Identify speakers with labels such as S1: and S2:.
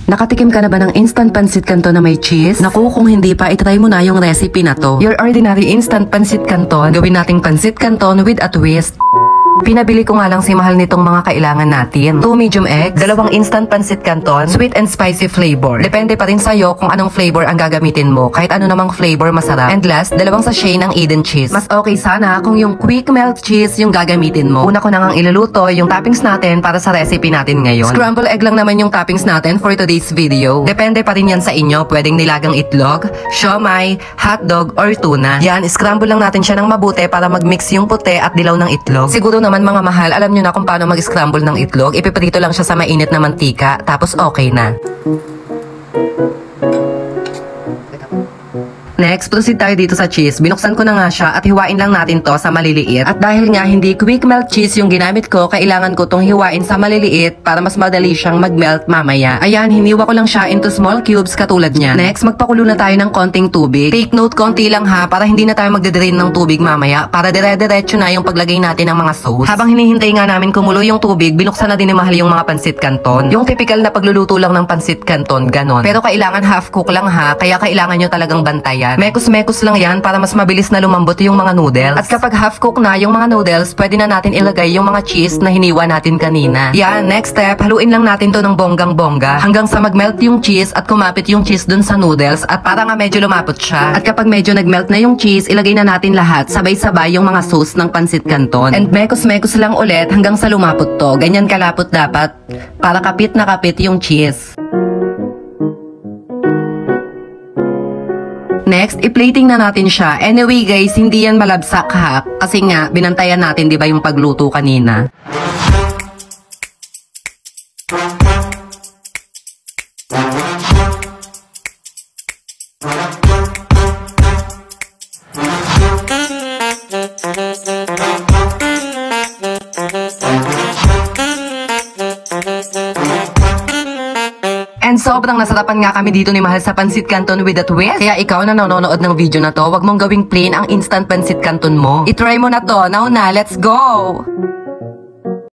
S1: Nakatikim ka na ba ng instant pancit canton na may cheese? Naku, kung hindi pa, itry mo na yung recipe na to. Your ordinary instant pancit canton, gawin nating pancit canton with a twist. Pinabili ko nga lang si mahal nitong mga kailangan natin. 2 medium eggs, 2 instant pancit canton, sweet and spicy flavor. Depende pa rin sa'yo kung anong flavor ang gagamitin mo. Kahit ano namang flavor masarap. And last, 2 sachet ng Eden cheese. Mas okay sana kung yung quick melt cheese yung gagamitin mo. Una ko na ngang iluluto yung toppings natin para sa recipe natin ngayon. Scramble egg lang naman yung toppings natin for today's video. Depende pa rin yan sa inyo. Pwedeng nilagang itlog, siomai, hotdog, or tuna. Yan, scramble lang natin siya ng mabuti para mag-mix yung puti at dilaw ng itlog. Siguro naman mga mahal, alam nyo na kung paano mag-scramble ng itlog. Ipiprito lang siya sa mainit na mantika, tapos okay na. Next, proceed tayo dito sa cheese. Binuksan ko na nga siya at hiwain lang natin to sa maliliit. At dahil nga hindi quick melt cheese yung ginamit ko, kailangan ko tong hiwain sa maliliit para mas madali siyang mag-melt mamaya. Ayan, hiniwa ko lang siya into small cubes katulad niya. Next, magpakulo na tayo ng konting tubig. Take note, konti lang ha, para hindi na tayo magde-drain ng tubig mamaya, para dire-diretso na yung paglagay natin ng mga sauce. Habang hinihintay nga namin kumulo yung tubig, binuksan na din ni mahal yung mga pancit canton. Yung typical na pagluluto lang ng pancit canton, ganon. Pero kailangan half cook lang ha, kaya kailangan nyo talagang bantayan. Mekos-mekos lang yan para mas mabilis na lumambot yung mga noodles. At kapag half cook na yung mga noodles, pwede na natin ilagay yung mga cheese na hiniwa natin kanina. Yan, next step, haluin lang natin to ng bonggang-bongga hanggang sa mag-melt yung cheese at kumapit yung cheese dun sa noodles at para nga medyo lumapot siya. At kapag medyo nag-melt na yung cheese, ilagay na natin lahat sabay-sabay yung mga sauce ng pancit canton. And mekos-mekos lang ulit hanggang sa lumapot to. Ganyan kalapot dapat para kapit na kapit yung cheese. Next, i-plating na natin siya. Anyway guys, hindi yan malabsak ha. Kasi nga, binantayan natin di ba yung pagluto kanina. And sobrang nasarapan nga kami dito ni mahal sa pancit canton with a twist. Kaya ikaw na nanonood ng video na to, wag mong gawing plain ang instant pancit canton mo. I-try mo na to. Now na, let's go!